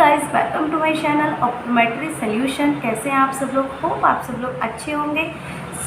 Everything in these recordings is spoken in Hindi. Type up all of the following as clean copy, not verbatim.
Guys, welcome to my channel optometry solution. कैसे हैं आप सब लोग? होप आप सब लोग अच्छे होंगे।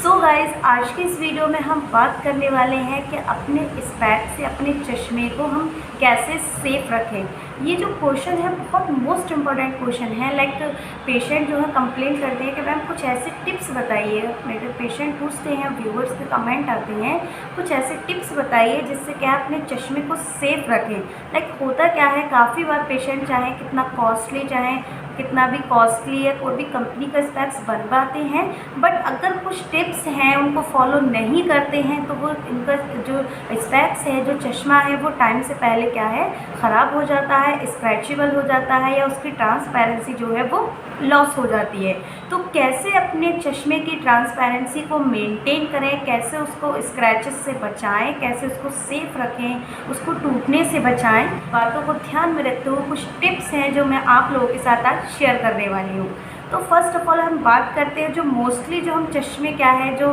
सो गाइस, आज के इस वीडियो में हम बात करने वाले हैं कि अपने स्पेक्स से अपने चश्मे को हम कैसे सेफ रखें। ये जो क्वेश्चन है बहुत मोस्ट इम्पॉर्टेंट क्वेश्चन है। लाइक पेशेंट जो है कंप्लेन करते हैं कि मैम कुछ ऐसे टिप्स बताइए। मेरे पेशेंट पूछते हैं, व्यूवर्स के कमेंट आते हैं, कुछ ऐसे टिप्स बताइए जिससे क्या अपने चश्मे को सेफ रखें। लाइक होता क्या है, काफ़ी बार पेशेंट चाहे कितना कॉस्टली, चाहे कितना भी कॉस्टली है, कोई भी कंपनी का स्पेक्स बनवाते हैं, बट अगर कुछ टिप्स हैं उनको फॉलो नहीं करते हैं तो वो इनका जो स्पेक्स है, जो चश्मा है, वो टाइम से पहले क्या है ख़राब हो जाता है, स्क्रैचेबल हो जाता है, या उसकी ट्रांसपेरेंसी जो है वो लॉस हो जाती है। तो कैसे अपने चश्मे की ट्रांसपेरेंसी को मेंटेन करें, कैसे उसको स्क्रैचेस से बचाएं, कैसे उसको सेफ रखें, उसको टूटने से बचाएं, बातों को ध्यान में रखते हुए कुछ टिप्स हैं जो मैं आप लोगों के साथ आज शेयर करने वाली हूँ। तो फर्स्ट ऑफ ऑल हम बात करते हैं जो मोस्टली जो हम चश्मे क्या है, जो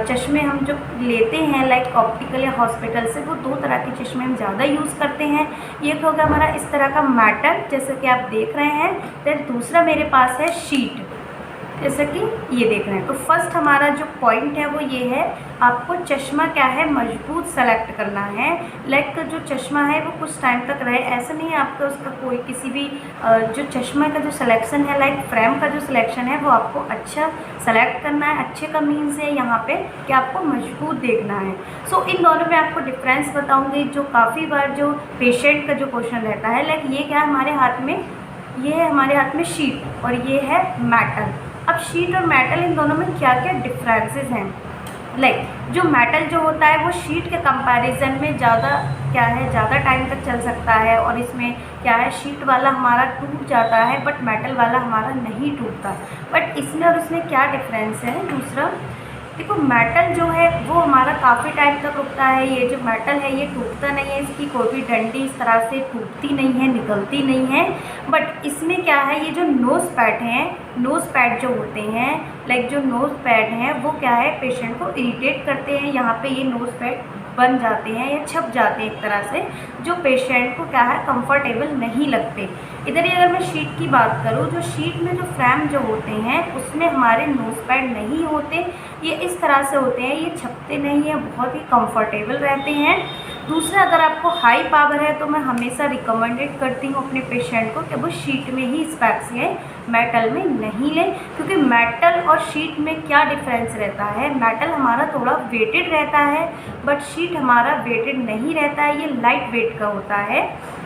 चश्मे हम जो लेते हैं लाइक ऑप्टिकल या हॉस्पिटल से, वो दो तरह के चश्मे हम ज़्यादा यूज़ करते हैं। एक होगा हमारा इस तरह का मैटल, जैसे कि आप देख रहे हैं। देन दूसरा मेरे पास है शीट, जैसे कि ये देख रहे हैं। तो फर्स्ट हमारा जो पॉइंट है वो ये है, आपको चश्मा क्या है मजबूत सेलेक्ट करना है। लाइक जो चश्मा है वो कुछ टाइम तक रहे, ऐसा नहीं है आपका उसका कोई किसी भी जो चश्मा का जो सिलेक्शन है, लाइक फ्रेम का जो सिलेक्शन है, वो आपको अच्छा सेलेक्ट करना है। अच्छे का मीन्स है यहाँ पे कि आपको मजबूत देखना है। सो इन दोनों में आपको डिफरेंस बताऊँगी। जो काफ़ी बार जो पेशेंट का जो क्वेश्चन रहता है, लाइक ये क्या है हमारे हाथ में, ये है हमारे हाथ में शीट और ये है मेटल। अब शीट और मेटल इन दोनों में क्या क्या डिफरेंसेस हैं। लाइक जो मेटल जो होता है वो शीट के कंपैरिजन में ज़्यादा क्या है, ज़्यादा टाइम तक चल सकता है, और इसमें क्या है शीट वाला हमारा टूट जाता है बट मेटल वाला हमारा नहीं टूटता। बट इसमें और उसमें क्या डिफरेंस है? दूसरा देखो, मेटल जो है वो हमारा काफ़ी टाइम तक रुकता है। ये जो मेटल है ये टूटता नहीं है, इसकी कोई भी डंडी इस तरह से टूटती नहीं है, निकलती नहीं है। बट इसमें क्या है, ये जो नोज़ पैड हैं, नोज़ पैड जो होते हैं, लाइक जो नोज़ पैड हैं वो क्या है पेशेंट को इरिटेट करते हैं। यहाँ पे ये नोज़ पैड बन जाते हैं या छप जाते हैं एक तरह से, जो पेशेंट को क्या है कंफर्टेबल नहीं लगते। इधर ही अगर मैं शीट की बात करूँ, जो शीट में जो फ्रेम जो होते हैं उसमें हमारे नोज़ पैड नहीं होते, ये इस तरह से होते हैं, ये छपते नहीं हैं, बहुत ही कंफर्टेबल रहते हैं। दूसरा, अगर आपको हाई पावर है तो मैं हमेशा रिकमेंडेड करती हूँ अपने पेशेंट को कि वो शीट में ही स्पेक्स लें, मेटल में नहीं लें। क्योंकि मेटल और शीट में क्या डिफरेंस रहता है, मेटल हमारा थोड़ा वेटेड रहता है बट शीट हमारा वेटेड नहीं रहता है, ये लाइट वेट का होता है।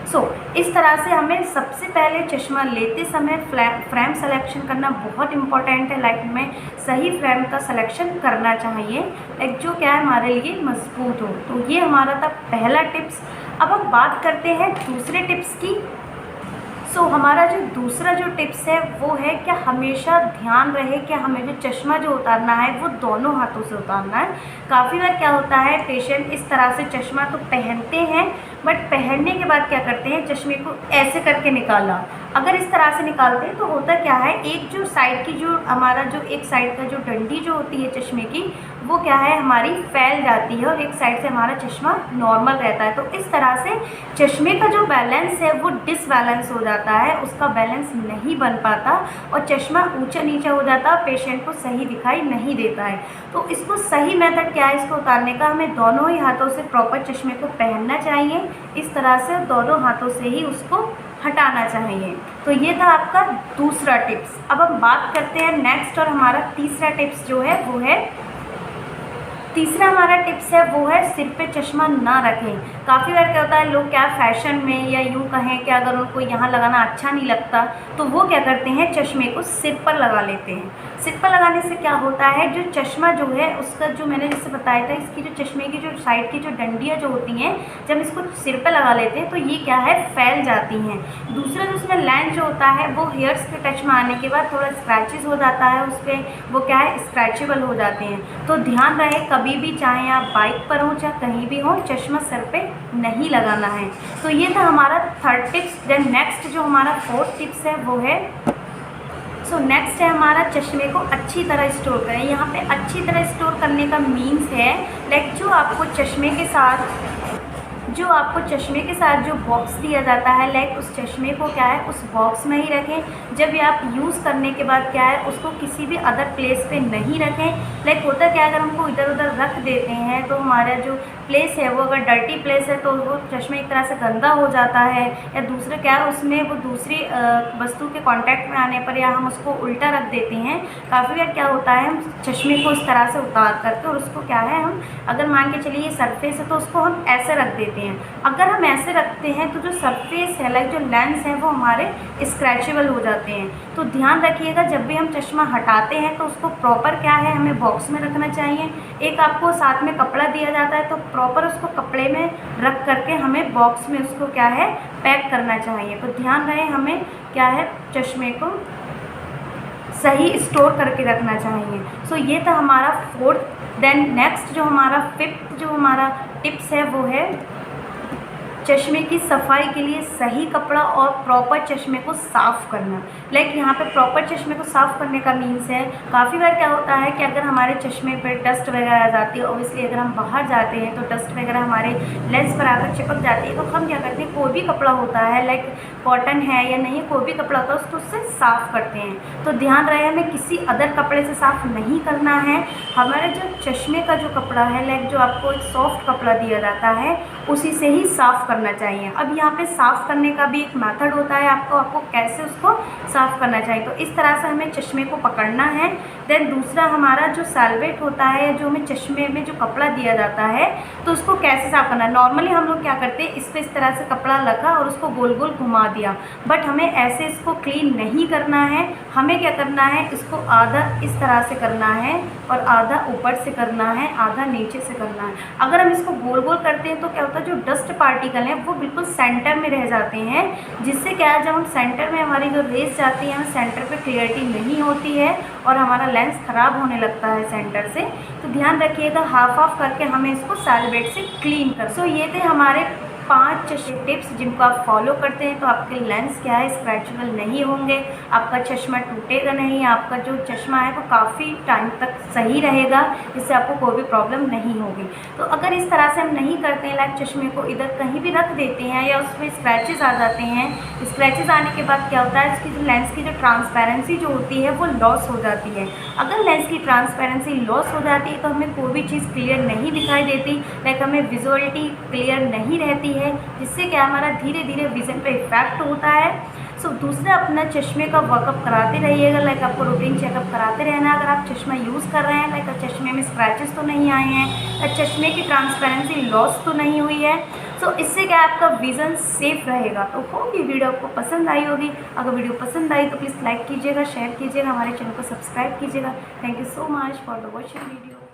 सो इस तरह से हमें सबसे पहले चश्मा लेते समय फ्रेम सिलेक्शन करना बहुत इंपॉर्टेंट है। लाइक में सही फ्रेम का सिलेक्शन करना चाहिए, लाइक जो क्या है हमारे लिए मजबूत हो। तो ये हमारा था पहला टिप्स। अब हम बात करते हैं दूसरे टिप्स की। सो हमारा जो दूसरा जो टिप्स है वो है कि हमेशा ध्यान रहे कि हमें जो चश्मा जो उतारना है वो दोनों हाथों से उतारना है। काफ़ी बार क्या होता है, पेशेंट इस तरह से चश्मा तो पहनते हैं बट पहनने के बाद क्या करते हैं, चश्मे को ऐसे करके निकाला। अगर इस तरह से निकालते हैं तो होता क्या है, एक जो साइड की जो हमारा जो एक साइड का जो डंडी जो होती है चश्मे की, वो क्या है हमारी फैल जाती है और एक साइड से हमारा चश्मा नॉर्मल रहता है। तो इस तरह से चश्मे का जो बैलेंस है वो डिसबैलेंस हो जाता है, उसका बैलेंस नहीं बन पाता और चश्मा ऊंचा नीचा हो जाता है, पेशेंट को सही दिखाई नहीं देता है। तो इसको सही मेथड क्या है इसको उतारने का, हमें दोनों ही हाथों से प्रॉपर चश्मे को पहनना चाहिए, इस तरह से दोनों हाथों से ही उसको हटाना चाहिए। तो ये था आपका दूसरा टिप्स। अब हम बात करते हैं नेक्स्ट, और हमारा तीसरा टिप्स जो है वो है, तीसरा हमारा टिप्स है वो है सिर पे चश्मा ना रखें। काफ़ी बार क्या होता है, लोग क्या फैशन में या यूँ कहें कि अगर उनको यहाँ लगाना अच्छा नहीं लगता तो वो क्या करते हैं चश्मे को सिर पर लगा लेते हैं। सिर पर लगाने से क्या होता है, जो चश्मा जो है उसका जो मैंने जैसे बताया था, इसकी जो चश्मे की जो साइड की जो डंडियाँ जो होती हैं, जब इसको सिर पर लगा लेते हैं तो ये क्या है फैल जाती हैं। दूसरा जो उसमें लेंस जो होता है वो हेयर्स के टच में आने के बाद थोड़ा स्क्रैचेस हो जाता है उस पर, वो क्या है स्क्रैचेबल हो जाते हैं। तो ध्यान रहे कभी भी, चाहे आप बाइक पर हो चाहे कहीं भी हो, चश्मा सर पे नहीं लगाना है। तो ये था हमारा थर्ड टिप्स। देन नेक्स्ट जो हमारा फोर्थ टिप्स है वो है, सो नेक्स्ट है हमारा चश्मे को अच्छी तरह स्टोर करें। यहाँ पे अच्छी तरह स्टोर करने का मीन्स है लाइक जो आपको चश्मे के साथ जो आपको चश्मे के साथ जो बॉक्स दिया जाता है, लाइक उस चश्मे को क्या है उस बॉक्स में ही रखें। जब ये आप यूज़ करने के बाद क्या है उसको किसी भी अदर प्लेस पे नहीं रखें। लाइक होता क्या है, अगर हमको इधर उधर रख देते हैं तो हमारा जो प्लेस है वो अगर डर्टी प्लेस है तो वो चश्मा एक तरह से गंदा हो जाता है, या दूसरा क्या है उसमें वो दूसरी वस्तु के कांटेक्ट में आने पर या हम उसको उल्टा रख देते हैं। काफ़ी बार क्या होता है हम चश्मे को इस तरह से उतार करके और उसको क्या है हम अगर मान के चलिए ये सरफेस है तो उसको हम ऐसे रख देते हैं। अगर हम ऐसे रखते हैं तो जो सरफेस है लाइक जो लेंस है वो हमारे स्क्रैचेबल हो जाते हैं। तो ध्यान रखिएगा जब भी हम चश्मा हटाते हैं तो उसको प्रॉपर क्या है हमें बॉक्स में रखना चाहिए। एक आपको साथ में कपड़ा दिया जाता है तो प्रॉपर उसको कपड़े में रख करके हमें बॉक्स में उसको क्या है पैक करना चाहिए। तो ध्यान रहे हमें क्या है चश्मे को सही स्टोर करके रखना चाहिए। सो ये था हमारा फोर्थ। देन नेक्स्ट जो हमारा फिफ्थ जो हमारा टिप्स है वो है चश्मे की सफाई के लिए सही कपड़ा और प्रॉपर चश्मे को साफ़ करना। लाइक यहाँ पे प्रॉपर चश्मे को साफ़ करने का मीन्स है काफ़ी बार क्या होता है कि अगर हमारे चश्मे पर डस्ट वगैरह आ जाती है, ओबियसली अगर हम बाहर जाते हैं तो डस्ट वगैरह हमारे लेंस पर आकर चिपक जाती है, तो हम क्या करते हैं कोई भी कपड़ा होता है लाइक कॉटन है या नहीं कोई भी कपड़ा होता है उसको उससे साफ़ करते हैं। तो ध्यान रहे हमें किसी अदर कपड़े से साफ़ नहीं करना है। हमारे जो चश्मे का जो कपड़ा है लाइक जो आपको एक सॉफ्ट कपड़ा दिया जाता है उसी से ही साफ़ करना चाहिए। अब यहाँ पे साफ़ करने का भी एक मेथड होता है, आपको कैसे उसको साफ़ करना चाहिए। तो इस तरह से हमें चश्मे को पकड़ना है। देन दूसरा हमारा जो सैल्वेट होता है जो हमें चश्मे में जो कपड़ा दिया जाता है तो उसको कैसे साफ़ करना है। नॉर्मली हम लोग क्या करते हैं इस पर इस तरह से कपड़ा रखा और उसको गोल गोल घुमा दिया, बट हमें ऐसे इसको क्लीन नहीं करना है। हमें क्या करना है इसको आधा इस तरह से करना है और आधा ऊपर से करना है, आधा नीचे से करना है। अगर हम इसको गोल गोल करते हैं तो क्या होता है जो डस्ट पार्टिकल हैं वो बिल्कुल सेंटर में रह जाते हैं, जिससे क्या है जब हम सेंटर में हमारी जो रेस जाती है हमें सेंटर पे क्लियरिटी नहीं होती है और हमारा लेंस ख़राब होने लगता है सेंटर से। तो ध्यान रखिएगा हाफ हाफ करके हमें इसको सैलवेट से क्लीन कर। सो ये थे हमारे 5 टिप्स जिनको आप फॉलो करते हैं तो आपके लेंस क्या है स्क्रैचेबल नहीं होंगे, आपका चश्मा टूटेगा नहीं, आपका जो चश्मा है वो काफ़ी टाइम तक सही रहेगा, जिससे आपको कोई भी प्रॉब्लम नहीं होगी। तो अगर इस तरह से हम नहीं करते हैं लाइक चश्मे को इधर कहीं भी रख देते हैं या उसमें स्क्रैचेस आ जाते हैं, स्क्रैचेस आने के बाद क्या होता है इसकी जो लेंस की जो ट्रांसपेरेंसी जो होती है वो लॉस हो जाती है। अगर लेंस की ट्रांसपेरेंसी लॉस हो जाती है तो हमें कोई भी चीज़ क्लियर नहीं दिखाई देती, लाइक हमें विजुअलिटी क्लियर नहीं रहती है, जिससे क्या हमारा धीरे धीरे विज़न पे इफेक्ट होता है। सो दूसरा अपना चश्मे का वर्कअप कराते रहिएगा, लाइक आपको रूटीन चेकअप कराते रहना। अगर आप चश्मा यूज़ कर रहे हैं लाइक चश्मे में स्क्रैचेस तो नहीं आए हैं, चश्मे की ट्रांसपेरेंसी लॉस तो नहीं हुई है, सो इससे क्या आपका विज़न सेफ रहेगा। तो होप ये वीडियो आपको पसंद आई होगी। अगर वीडियो पसंद आई तो प्लीज़ लाइक कीजिएगा, शेयर कीजिएगा, हमारे चैनल को सब्सक्राइब कीजिएगा। Thank you so much for the watching video.